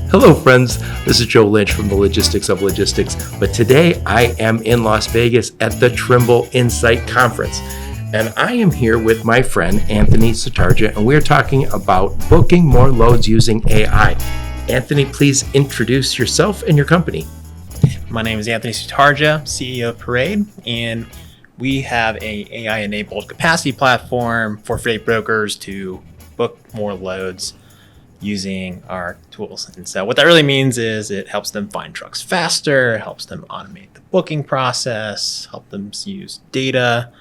Hello, friends. This is Joe Lynch from the Logistics of Logistics. But today I am in Las Vegas at the Trimble Insight Conference. And I am here with my friend, Anthony Sutardja, and we're talking about booking more loads using AI. Anthony, please introduce yourself and your company. My name is Anthony Sutardja, CEO of Parade, and we have an AI-enabled capacity platform for freight brokers to book more loads using our tools. And so what that really means is it helps them find trucks faster, it helps them automate the booking process, help them use data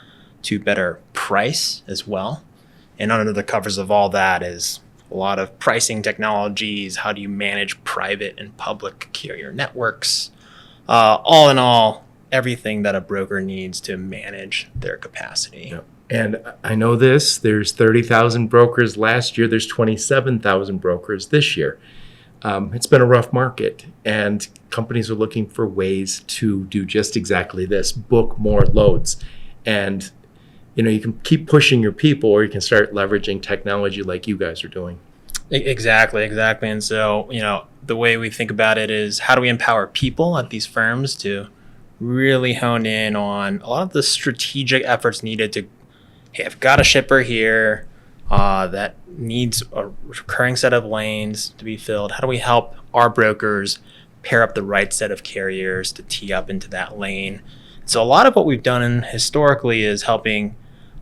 to better price as well. And under the covers of all that is a lot of pricing technologies. How do you manage private and public carrier networks? All in all, everything that a broker needs to manage their capacity. Yep. And I know there's 30,000 brokers last year. There's 27,000 brokers this year. It's been a rough market, and companies are looking for ways to do just exactly this, book more loads. And, you can keep pushing your people, or you can start leveraging technology like you guys are doing. Exactly. And so, the way we think about it is how do we empower people at these firms to really hone in on a lot of the strategic efforts needed to, hey, I've got a shipper here that needs a recurring set of lanes to be filled. How do we help our brokers pair up the right set of carriers to tee up into that lane? So a lot of what we've done historically is helping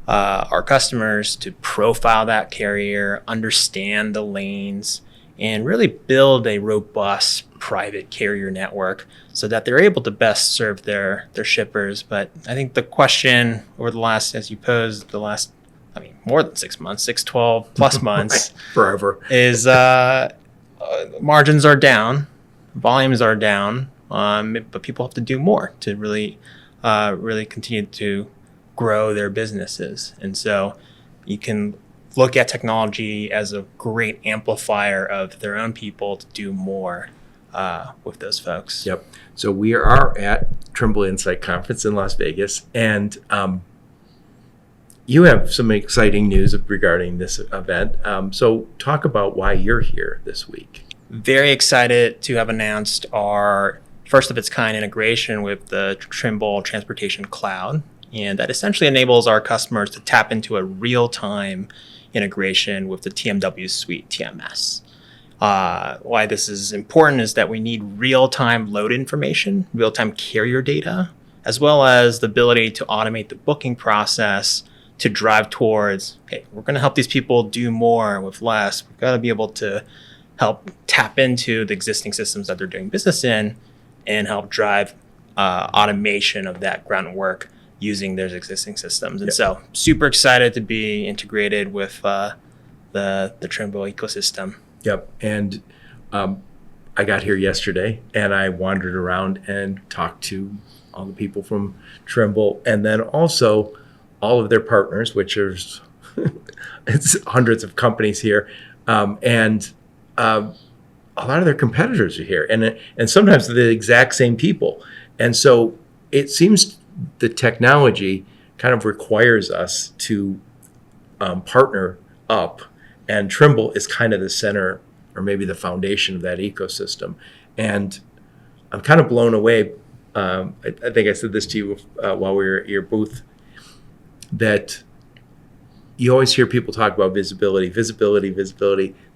our customers to profile that carrier, understand the lanes, and really build a robust private carrier network so that they're able to best serve their shippers. But I think the question over the last, as you posed, more than 6 months, 12 plus months, forever, is margins are down, volumes are down, but people have to do more to really continue to grow their businesses. And so you can look at technology as a great amplifier of their own people to do more with those folks. Yep. So we are at Trimble Insight Conference in Las Vegas, and you have some exciting news regarding this event. So talk about why you're here this week. Very excited to have announced our first of its kind integration with the Trimble Transportation Cloud. And that essentially enables our customers to tap into a real-time integration with the TMW Suite TMS. Why this is important is that we need real-time load information, real-time carrier data, as well as the ability to automate the booking process to drive towards, hey, we're going to help these people do more with less. We've got to be able to help tap into the existing systems that they're doing business in and help drive automation of that groundwork using their existing systems. And so super excited to be integrated with the Trimble ecosystem. Yep. And I got here yesterday and I wandered around and talked to all the people from Trimble, and then also all of their partners, which is it's hundreds of companies here. And a lot of their competitors are here, and sometimes the exact same people. And so it seems the technology kind of requires us to partner up, and Trimble is kind of the center or maybe the foundation of that ecosystem. And I'm kind of blown away. I think I said this to you while we were at your booth, that you always hear people talk about visibility.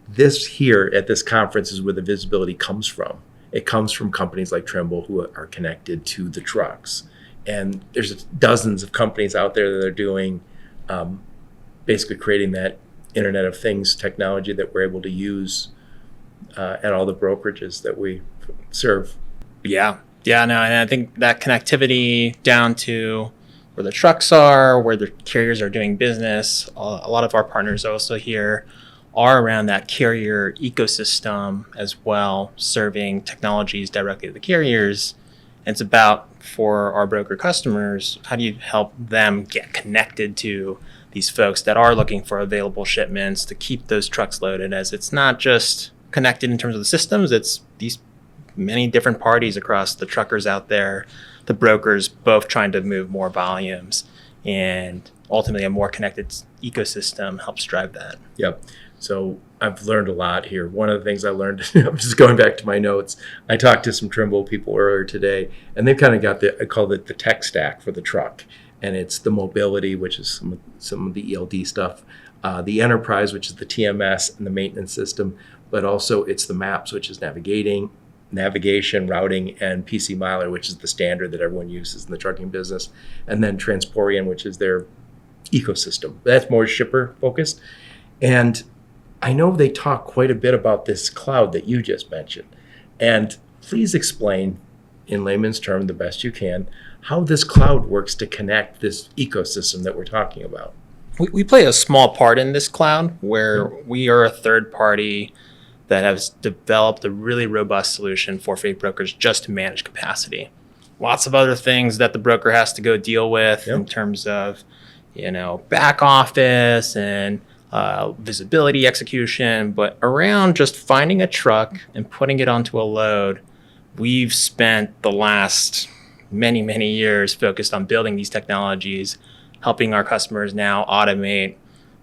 This here at this conference is where the visibility comes from. It comes from companies like Trimble who are connected to the trucks. And there's dozens of companies out there that are doing basically creating that Internet of Things technology that we're able to use at all the brokerages that we serve. Yeah, no, and I think that connectivity down to where the trucks are, where the carriers are doing business, a lot of our partners also here are around that carrier ecosystem as well, serving technologies directly to the carriers. And it's about, for our broker customers, how do you help them get connected to these folks that are looking for available shipments to keep those trucks loaded, as it's not just connected in terms of the systems, it's these many different parties across the truckers out there, the brokers, both trying to move more volumes, and ultimately a more connected ecosystem helps drive that. Yep. So I've learned a lot here. One of the things I learned, I'm just going back to my notes. I talked to some Trimble people earlier today, and they've kind of got I call it the tech stack for the truck. And it's the mobility, which is some of the ELD stuff, the enterprise, which is the TMS and the maintenance system, but also it's the maps, which is navigation, routing, and PC Miler, which is the standard that everyone uses in the trucking business, and then Transporeon, which is their ecosystem. That's more shipper focused. And I know they talk quite a bit about this cloud that you just mentioned. And please explain in layman's term, the best you can, how this cloud works to connect this ecosystem that we're talking about. We play a small part in this cloud where we are a third party that has developed a really robust solution for freight brokers just to manage capacity. Lots of other things that the broker has to go deal with in terms of, back office and visibility execution, but around just finding a truck and putting it onto a load, we've spent the last many, many years focused on building these technologies, helping our customers now automate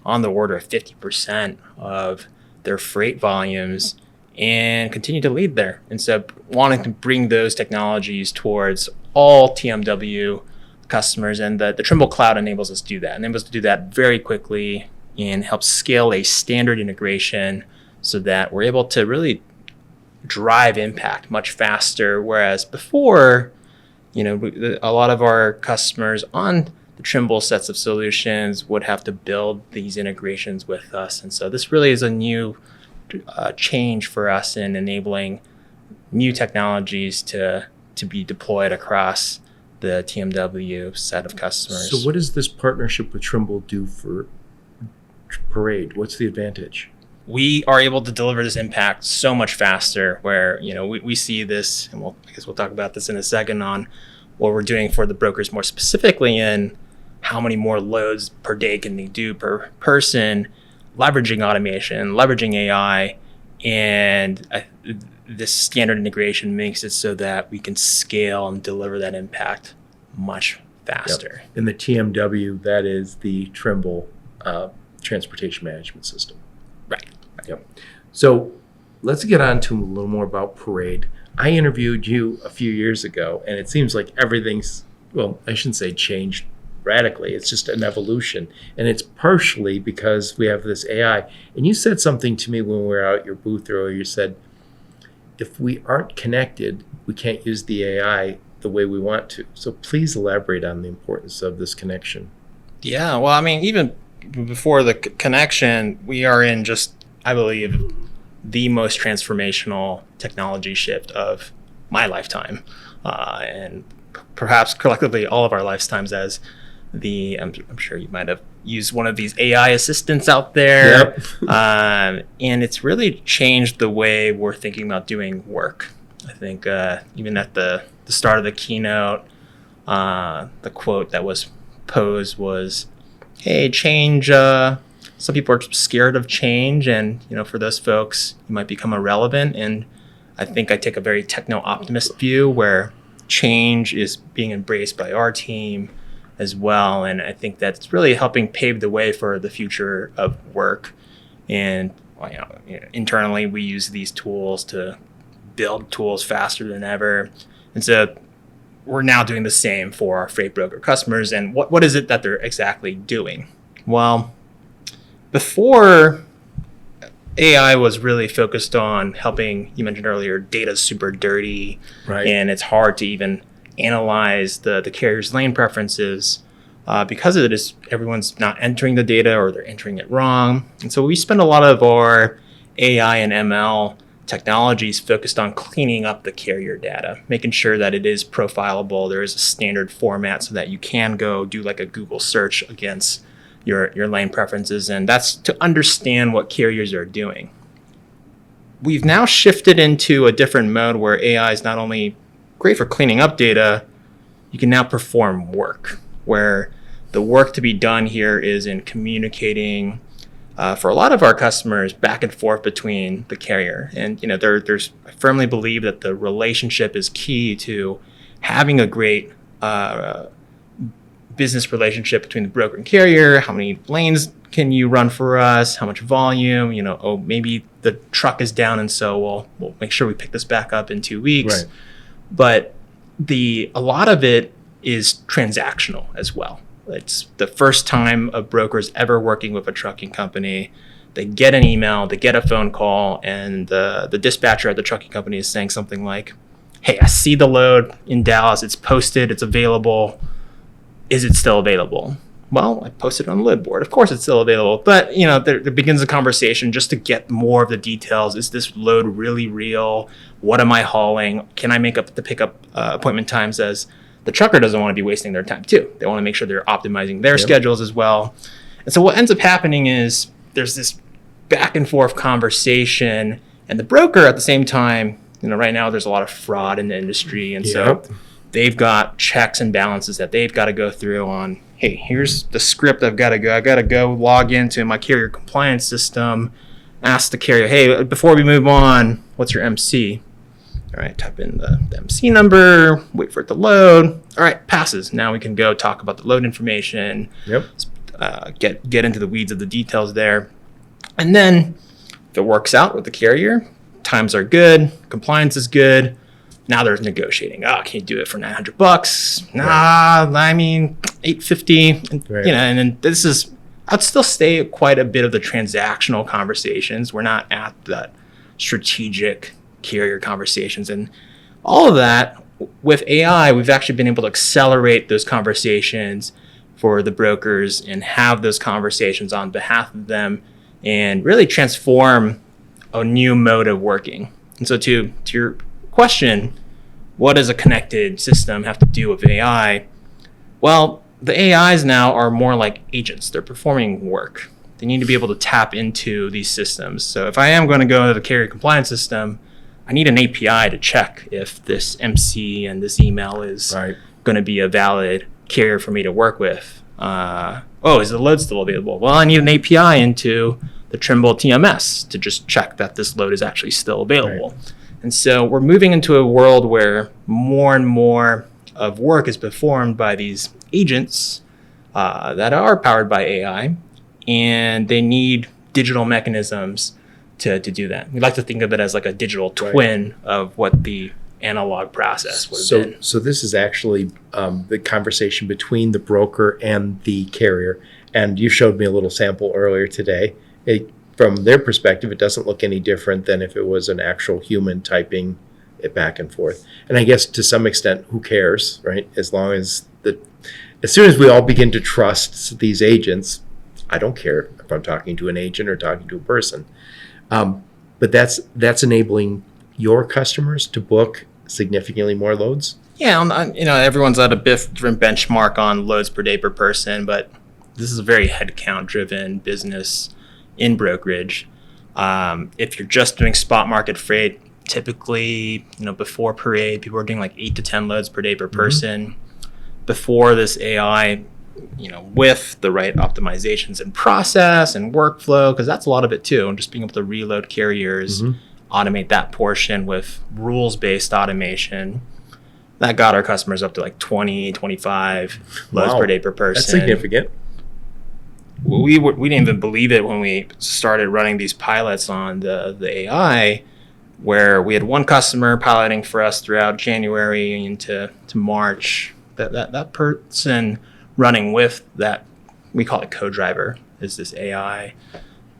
on the order of 50% of their freight volumes and continue to lead there. And so wanting to bring those technologies towards all TMW customers, and the Trimble Cloud enables us to do that. Enables us to do that very quickly and helps scale a standard integration so that we're able to really drive impact much faster. Whereas before, a lot of our customers on the Trimble sets of solutions would have to build these integrations with us. And so this really is a new change for us in enabling new technologies to be deployed across the TMW set of customers. So what does this partnership with Trimble do for Parade? What's the advantage? We are able to deliver this impact so much faster where, we see this, and I guess we'll talk about this in a second on what we're doing for the brokers more specifically in how many more loads per day can they do per person, leveraging automation, leveraging AI, and this standard integration makes it so that we can scale and deliver that impact much faster. Yep. And the TMW, that is the Trimble Transportation Management System. Right. Yep. So let's get on to a little more about Parade. I interviewed you a few years ago, and it seems like everything's, well, I shouldn't say changed radically. It's just an evolution. And it's partially because we have this AI. And you said something to me when we were out at your booth earlier. You said, if we aren't connected, we can't use the AI the way we want to. So please elaborate on the importance of this connection. Yeah, well, even before the connection, we are in just, I believe, the most transformational technology shift of my lifetime, and perhaps collectively all of our lifetimes. As I'm sure you might have used one of these AI assistants out there. Yep. And it's really changed the way we're thinking about doing work. I think even at the start of the keynote, the quote that was posed was, hey, change, some people are scared of change, and for those folks, you might become irrelevant. And I think I take a very techno-optimist view where change is being embraced by our team as well. And I think that's really helping pave the way for the future of work. And internally, we use these tools to build tools faster than ever. And so we're now doing the same for our freight broker customers. And what is it that they're exactly doing? Well, before, AI was really focused on helping, you mentioned earlier, data's super dirty, right? And it's hard to even analyze the carrier's lane preferences because of it is everyone's not entering the data or they're entering it wrong. And so we spend a lot of our AI and ML technologies focused on cleaning up the carrier data, making sure that it is profilable. There is a standard format so that you can go do like a Google search against your lane preferences, and that's to understand what carriers are doing. We've now shifted into a different mode where AI is not only great for cleaning up data, you can now perform work, where the work to be done here is in communicating for a lot of our customers back and forth between the carrier. And there's I firmly believe that the relationship is key to having a great business relationship between the broker and carrier. How many lanes can you run for us? How much volume? Oh, maybe the truck is down, and so we'll make sure we pick this back up in 2 weeks. Right. But a lot of it is transactional as well. It's the first time a broker is ever working with a trucking company. They get an email, they get a phone call, and the dispatcher at the trucking company is saying something like, "Hey, I see the load in Dallas. It's posted. It's available. Is it still available?" Well, I posted it on the load board. Of course it's still available. But, there begins a conversation just to get more of the details. Is this load really real? What am I hauling? Can I make up the pickup appointment times, as the trucker doesn't want to be wasting their time too. They want to make sure they're optimizing their schedules as well. And so what ends up happening is there's this back and forth conversation, and the broker at the same time, right now there's a lot of fraud in the industry. And so they've got checks and balances that they've got to go through on, hey, here's the script I've got to go. I got to go log into my carrier compliance system, ask the carrier, hey, before we move on, what's your MC? All right, type in the MC number, wait for it to load. All right, passes. Now we can go talk about the load information, get into the weeds of the details there. And then if it works out with the carrier, times are good, compliance is good. Now there's negotiating. Oh, can you do it for $900? Nah, I mean, $850. Right. And then I'd still stay quite a bit of the transactional conversations. We're not at that strategic carrier conversations. And all of that, with AI, we've actually been able to accelerate those conversations for the brokers and have those conversations on behalf of them and really transform a new mode of working. And so to your question, what does a connected system have to do with AI? Well, the AIs now are more like agents. They're performing work. They need to be able to tap into these systems. So if I am going to go to the carrier compliance system, I need an API to check if this MC and this email is going to be a valid carrier for me to work with. Is the load still available? Well, I need an API into the Trimble TMS to just check that this load is actually still available. Right. And so we're moving into a world where more and more of work is performed by these agents that are powered by AI, and they need digital mechanisms to do that. We like to think of it as like a digital twin of what the analog process would have been. So this is actually the conversation between the broker and the carrier. And you showed me a little sample earlier today. From their perspective, it doesn't look any different than if it was an actual human typing it back and forth. And I guess to some extent, who cares, right? As soon as we all begin to trust these agents, I don't care if I'm talking to an agent or talking to a person. But that's enabling your customers to book significantly more loads. Yeah, everyone's at a different benchmark on loads per day per person, but this is a very headcount-driven business in brokerage. If you're just doing spot market freight, typically, before parade, people are doing like 8 to 10 loads per day per person. Before this AI, with the right optimizations and process and workflow, because that's a lot of it too, and just being able to reload carriers, automate that portion with rules-based automation, that got our customers up to like 20, 25 loads per day per person. That's significant. We didn't even believe it when we started running these pilots on the AI, where we had one customer piloting for us throughout January into March. That person running with that, we call it co-driver, is this AI.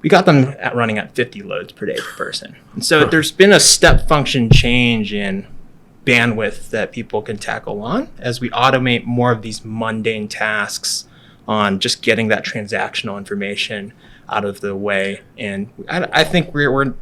We got them running at 50 loads per day per person. And so there's been a step function change in bandwidth that people can tackle on as we automate more of these mundane tasks on just getting that transactional information out of the way. And I think we're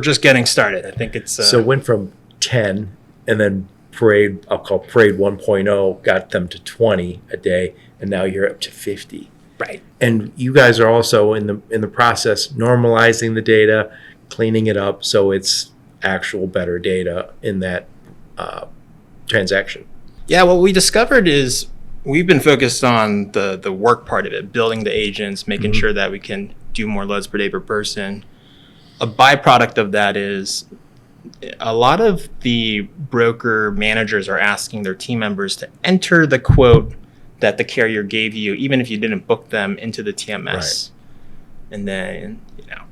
just getting started. I think it's so it went from 10, and then Parade 1.0 got them to 20 a day, and now you're up to 50. Right. And you guys are also in the process normalizing the data, cleaning it up so it's actual better data in that transaction. Yeah, what we discovered is we've been focused on the work part of it, building the agents, making sure that we can do more loads per day per person. A byproduct of that is a lot of the broker managers are asking their team members to enter the quote that the carrier gave you, even if you didn't book them into the TMS. Right. And then,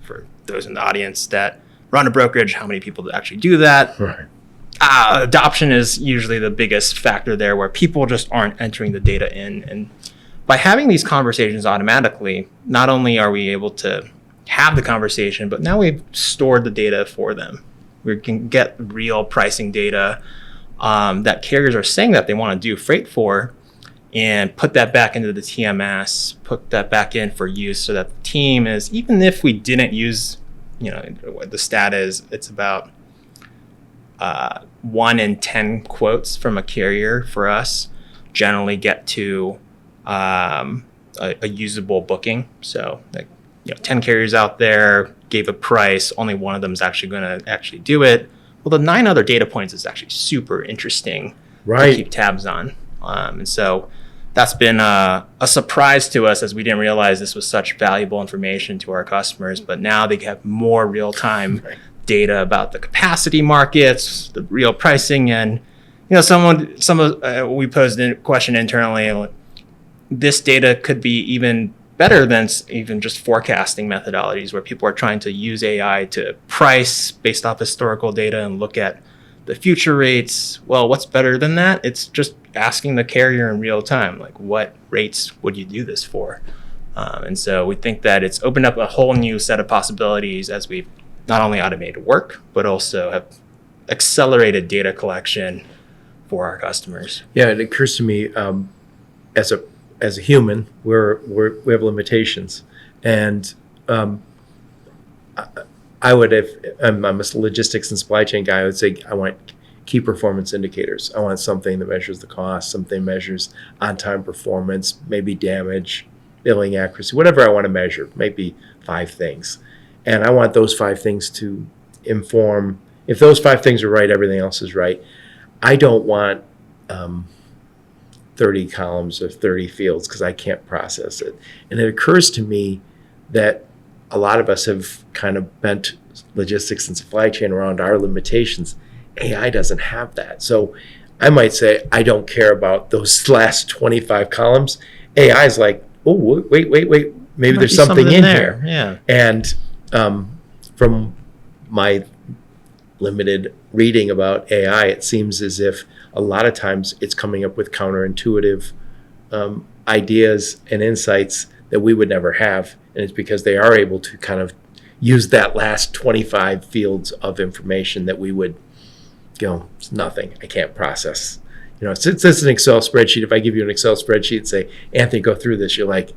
for those in the audience that run a brokerage, how many people actually do that? Right. Adoption is usually the biggest factor there, where people just aren't entering the data in. And by having these conversations automatically, not only are we able to have the conversation, but now we've stored the data for them. We can get real pricing data that carriers are saying that they want to do freight for, and put that back into the TMS, put that back in for use, so that the team is, even if we didn't use, the stat is, it's about 1 in 10 quotes from a carrier for us generally get to a usable booking. So 10 carriers out there gave a price, only one of them is actually going to actually do it. Well, the 9 other data points is actually super interesting to keep tabs on. And so that's been a surprise to us, as we didn't realize this was such valuable information to our customers. But now they have more real-time data about the capacity markets, the real pricing. And we posed a question internally, this data could be even better than even just forecasting methodologies, where people are trying to use AI to price based off historical data and look at the future rates. Well, what's better than that? It's just asking the carrier in real time, like, what rates would you do this for? And so we think that it's opened up a whole new set of possibilities as we've not only automated work, but also have accelerated data collection for our customers. Yeah, it occurs to me, as a human, we have limitations, and I would, if I'm a logistics and supply chain guy, I would say I want key performance indicators. I want something that measures the cost, something measures on-time performance, maybe damage, billing accuracy, whatever I want to measure, maybe 5 things. And I want those 5 things to inform. If those 5 things are right, everything else is right. I don't want 30 columns or 30 fields, because I can't process it. And it occurs to me that a lot of us have kind of bent logistics and supply chain around our limitations. AI doesn't have that. So I might say, I don't care about those last 25 columns. AI is like, oh, wait. Maybe there's something in here. Yeah. And from my limited reading about AI, it seems as if a lot of times it's coming up with counterintuitive ideas and insights that we would never have. And it's because they are able to kind of use that last 25 fields of information that we would go, it's nothing, I can't process. It's an Excel spreadsheet. If I give you an Excel spreadsheet and say, Anthony, go through this, you're like,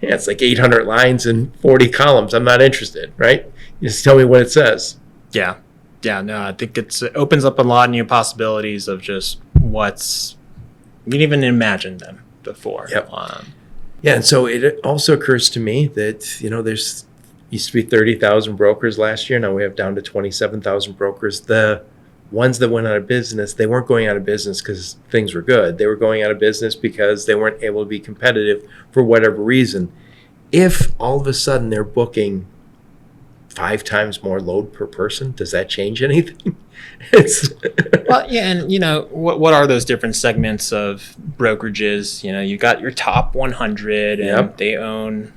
yeah, it's like 800 lines and 40 columns. I'm not interested, right? You just tell me what it says. Yeah. Yeah, no, I think it opens up a lot of new possibilities of just what's, you didn't even imagine them before. Yep. Yeah, and so it also occurs to me that, there's used to be 30,000 brokers last year. Now we have down to 27,000 brokers. The ones that went out of business, they weren't going out of business because things were good. They were going out of business because they weren't able to be competitive for whatever reason. If all of a sudden they're booking 5 times more load per person, does that change anything? Well, yeah, and what are those different segments of brokerages? You got your top 100, and they own,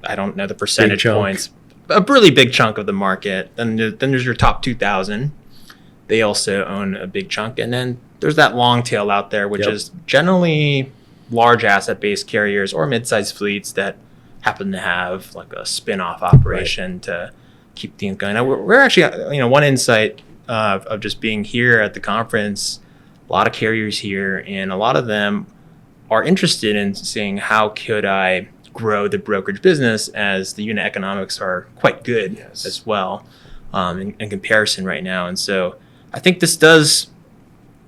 I don't know the percentage points, a really big chunk of the market. Then there's your top 2,000. They also own a big chunk, and then there's that long tail out there, which is generally large asset-based carriers or mid-sized fleets that happen to have like a spin-off operation to keep things going. Now, we're actually, one insight of just being here at the conference, a lot of carriers here, and a lot of them are interested in seeing how could I grow the brokerage business, as the unit economics are quite good as well in comparison right now. And so I think this does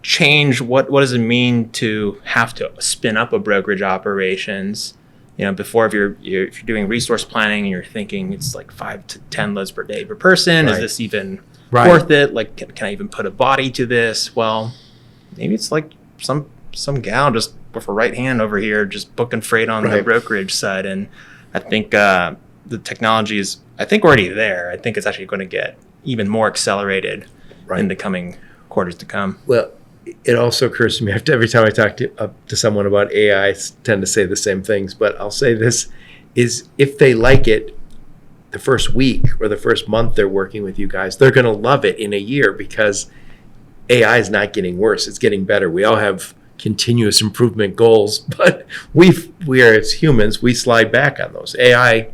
change what does it mean to have to spin up a brokerage operations. Before, if you're doing resource planning and you're thinking it's like 5 to 10 loads per day per person, is this even worth it? Like, can I even put a body to this? Well, maybe it's like some gal just with her right hand over here just booking freight on the brokerage side. And I think the technology is, already there. I think it's actually going to get even more accelerated in the coming quarters to come. Well, it also occurs to me after every time I talk to someone about AI, tend to say the same things, but I'll say this is if they like it the first week or the first month they're working with you guys, they're going to love it in a year because AI is not getting worse. It's getting better. We all have continuous improvement goals, but we are, as humans, we slide back on those. AI,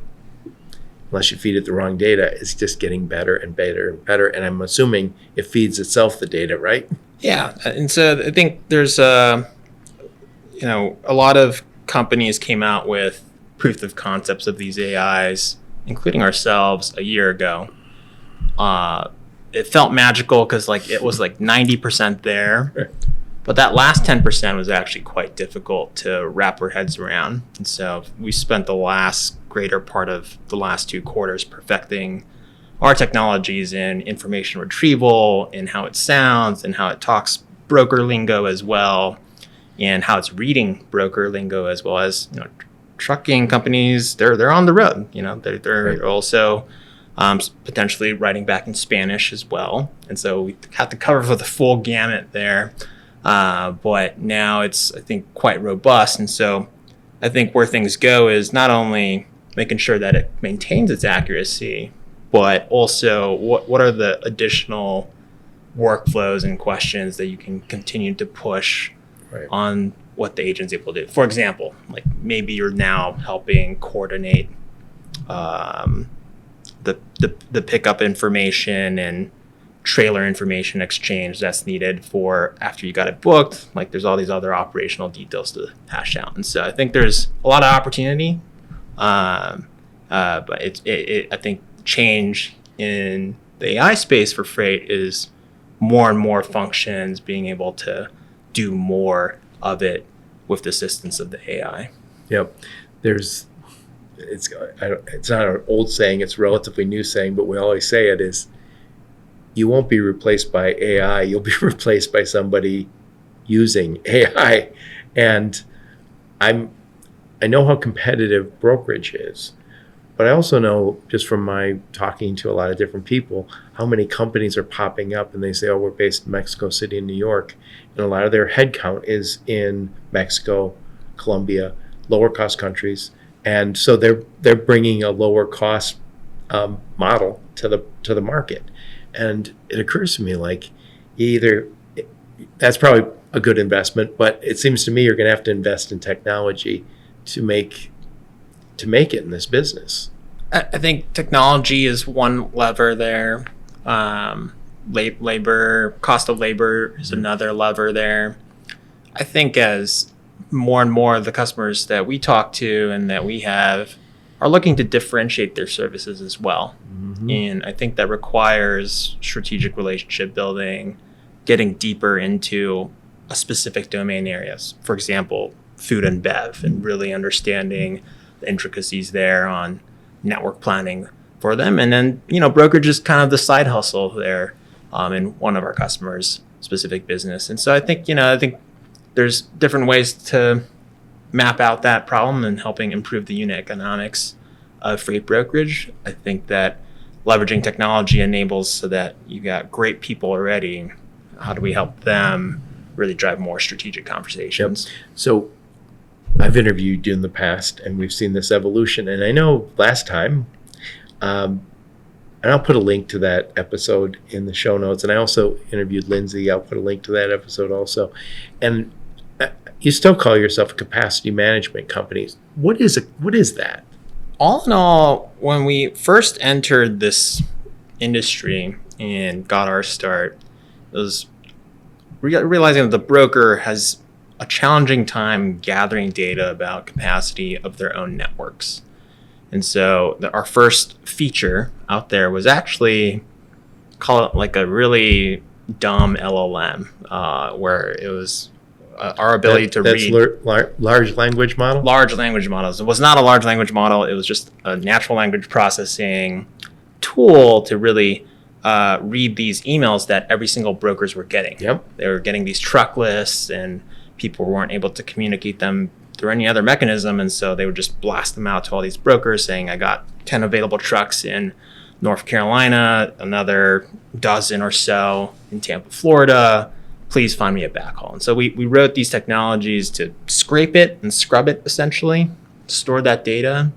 unless you feed it the wrong data, is just getting better and better and better. And I'm assuming it feeds itself the data, right? Yeah. And so I think there's a lot of companies came out with proof of concepts of these AIs, including ourselves, a year ago. It felt magical because it was 90% there. Right. But that last 10% was actually quite difficult to wrap our heads around. And so we spent the greater part of the last 2 quarters perfecting our technologies in information retrieval, in how it sounds, and how it talks broker lingo as well, and how it's reading broker lingo as well as, trucking companies, they're on the road. They're right. also potentially writing back in Spanish as well. And so we have to cover for the full gamut there. But now it's, I think, quite robust. And so I think where things go is not only making sure that it maintains its accuracy, but also what are the additional workflows and questions that you can continue to push Right. on what the agent's able to do. For example, maybe you're now helping coordinate the pickup information and trailer information exchange that's needed for after you got it booked. There's all these other operational details to hash out. And so I think there's a lot of opportunity, but I think change in the AI space for freight is more and more functions being able to do more of it with the assistance of the AI. Yep. It's not an old saying, it's a relatively new saying, but we always say it is, you won't be replaced by AI, you'll be replaced by somebody using AI. And I know how competitive brokerage is, but I also know just from my talking to a lot of different people, how many companies are popping up and they say, oh, we're based in Mexico City and New York. And a lot of their headcount is in Mexico, Colombia, lower cost countries. And so they're bringing a lower cost model to the market. And it occurs to me that's probably a good investment, but it seems to me you're going to have to invest in technology to make it in this business. I think technology is one lever there. Labor, cost of labor is another lever there. I think as more and more of the customers that we talk to and that we have are looking to differentiate their services as well. Mm-hmm. And I think that requires strategic relationship building, getting deeper into a specific domain areas. For example, food and bev, and really understanding the intricacies there on network planning for them. And then, brokerage is kind of the side hustle there in one of our customers' specific business. And so I think there's different ways to map out that problem and helping improve the unit economics of freight brokerage. I think that leveraging technology enables so that you got great people already. How do we help them really drive more strategic conversations? Yep. So I've interviewed you in the past and we've seen this evolution. And I know last time, and I'll put a link to that episode in the show notes. And I also interviewed Lindsay. I'll put a link to that episode also. And you still call yourself a capacity management company. What is that? All in all, when we first entered this industry and got our start, it was realizing that the broker has a challenging time gathering data about capacity of their own networks. And so our first feature out there was actually, call it a really dumb LLM, where it was our ability to read. Large language model? Large language models. It was not a large language model. It was just a natural language processing tool to really read these emails that every single brokers were getting. Yep. They were getting these truck lists and people weren't able to communicate them through any other mechanism. And so they would just blast them out to all these brokers saying, I got 10 available trucks in North Carolina, another dozen or so in Tampa, Florida, please find me a backhaul. And so we wrote these technologies to scrape it and scrub it, essentially, store that data.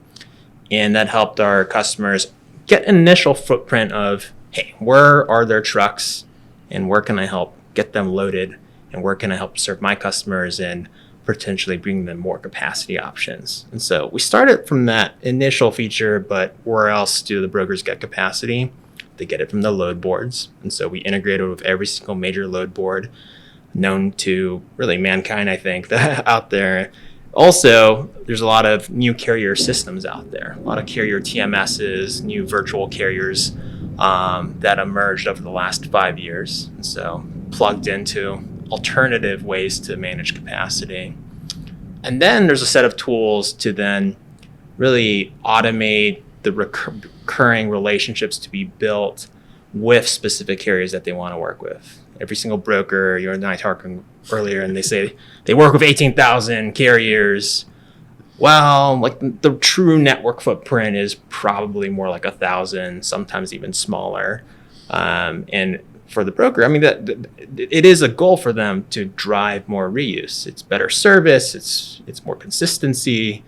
And that helped our customers get an initial footprint of, hey, where are their trucks and where can I help get them loaded and where can I help serve my customers and potentially bring them more capacity options. And so we started from that initial feature, but where else do the brokers get capacity? They get it from the load boards. And so we integrated with every single major load board known to really mankind, I think, that out there. Also, there's a lot of new carrier systems out there, a lot of carrier TMSs, new virtual carriers that emerged over the last 5 years. And so plugged into alternative ways to manage capacity. And then there's a set of tools to then really automate the recurring relationships to be built with specific carriers that they want to work with. Every single broker, you and I talking earlier, and they say they work with 18,000 carriers. Well, like the true network footprint is probably more like 1,000, sometimes even smaller. And for the broker, I mean, that it is a goal for them to drive more reuse. It's better service. It's more consistency.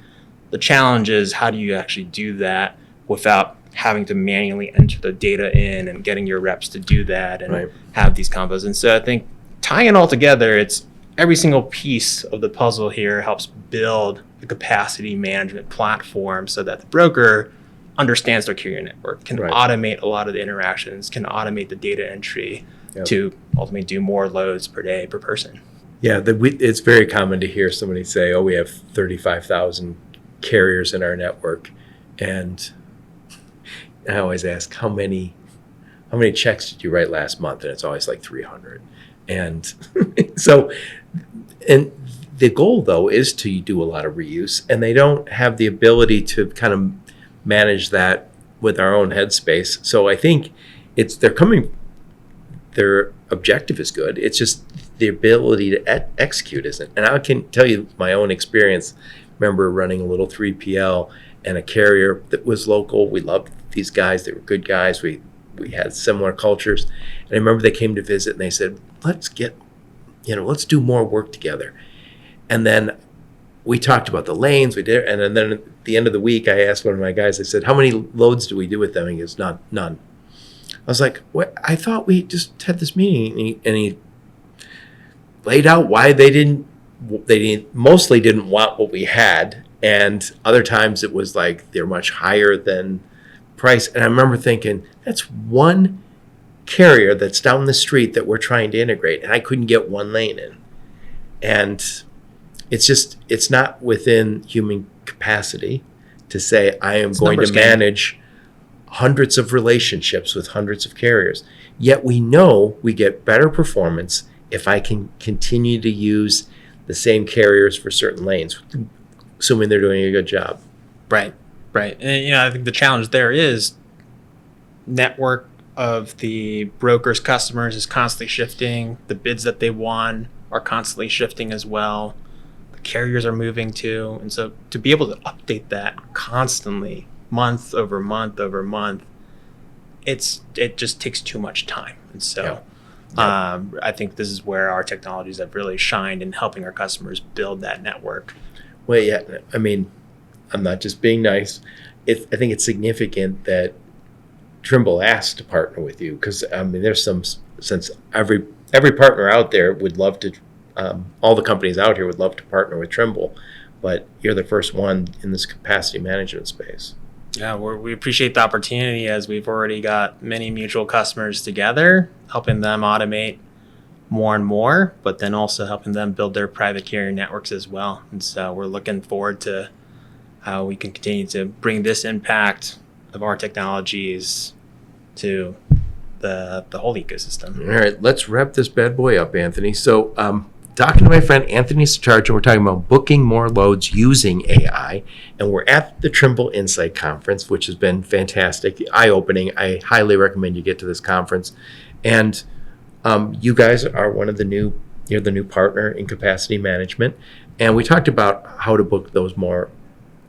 The challenge is how do you actually do that without having to manually enter the data in and getting your reps to do that and have these combos. And so I think tying it all together, it's every single piece of the puzzle here helps build a capacity management platform so that the broker understands their carrier network, can automate a lot of the interactions, can automate the data entry to ultimately do more loads per day per person. Yeah, it's very common to hear somebody say, oh, we have 35,000 carriers in our network. And I always ask, how many checks did you write last month? And it's always like 300. And so, and the goal, though, is to do a lot of reuse. And they don't have the ability to kind of manage that with our own headspace. So I think their objective is good. It's just the ability to execute isn't. And I can tell you my own experience. Remember running a little 3PL and a carrier that was local. We loved these guys. They were good guys. We had similar cultures. And I remember they came to visit and they said, let's do more work together. And then we talked about the lanes we did. And then at the end of the week, I asked one of my guys, I said, how many loads do we do with them? He goes, none. I was like, what? I thought we just had this meeting. And he laid out why they mostly didn't want what we had. And other times it was like they're much higher than price. And I remember thinking, that's one carrier that's down the street that we're trying to integrate. And I couldn't get one lane in. And it's not within human capacity to say, I am going to manage hundreds of relationships with hundreds of carriers. Yet we know we get better performance if I can continue to use the same carriers for certain lanes, assuming they're doing a good job. Right. And I think the challenge there is network of the broker's customers is constantly shifting. The bids that they won are constantly shifting as well. The carriers are moving too. And so to be able to update that constantly, month over month over month, it just takes too much time. And so I think this is where our technologies have really shined in helping our customers build that network. Well, yeah, I mean, I'm not just being nice. I think it's significant that Trimble asked to partner with you because, I mean, there's some sense every partner out there would love to, all the companies out here would love to partner with Trimble, but you're the first one in this capacity management space. Yeah, we appreciate the opportunity as we've already got many mutual customers together, helping them automate more and more, but then also helping them build their private carrier networks as well. And so we're looking forward to how we can continue to bring this impact of our technologies to the whole ecosystem. All right, let's wrap this bad boy up, Anthony. So talking to my friend Anthony Sutardja, we're talking about booking more loads using AI, and we're at the Trimble Insight Conference, which has been fantastic, eye-opening. I highly recommend you get to this conference. And you guys are you're the new partner in capacity management, and we talked about how to book those more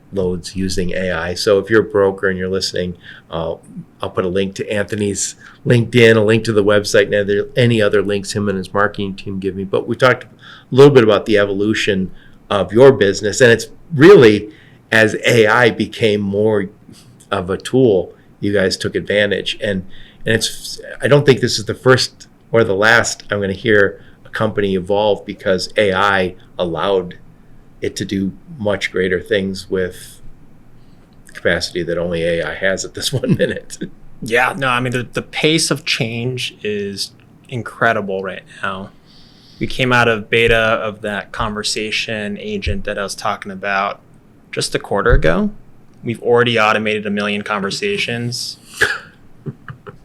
truckloads using AI. So if you're a broker and you're listening, I'll put a link to Anthony's LinkedIn, a link to the website, and any other links him and his marketing team give me. But we talked a little bit about the evolution of your business, and it's really, as AI became more of a tool, you guys took advantage. And it's, I don't think this is the first or the last I'm going to hear a company evolve because AI allowed it to do much greater things with capacity that only AI has at this 1 minute. Yeah, no, I mean, the pace of change is incredible right now. We came out of beta of that conversation agent that I was talking about just a quarter ago. We've already automated 1 million conversations.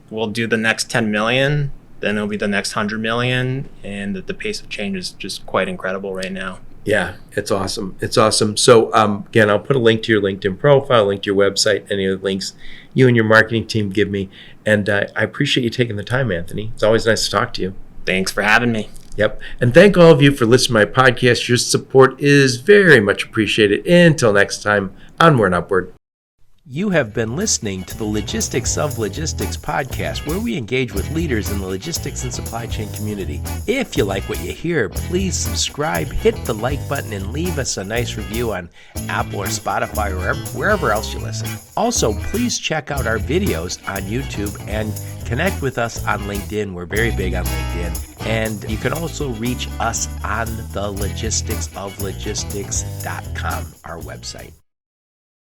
We'll do the next 10 million, then it'll be the next 100 million, and the pace of change is just quite incredible right now. Yeah, it's awesome. It's awesome. So again, I'll put a link to your LinkedIn profile, a link to your website, any other links you and your marketing team give me. And I appreciate you taking the time, Anthony. It's always nice to talk to you. Thanks for having me. Yep. And thank all of you for listening to my podcast. Your support is very much appreciated. Until next time, onward and upward. You have been listening to the Logistics of Logistics podcast, where we engage with leaders in the logistics and supply chain community. If you like what you hear, please subscribe, hit the like button, and leave us a nice review on Apple or Spotify or wherever else you listen. Also, please check out our videos on YouTube and connect with us on LinkedIn. We're very big on LinkedIn. And you can also reach us on the logisticsoflogistics.com, our website.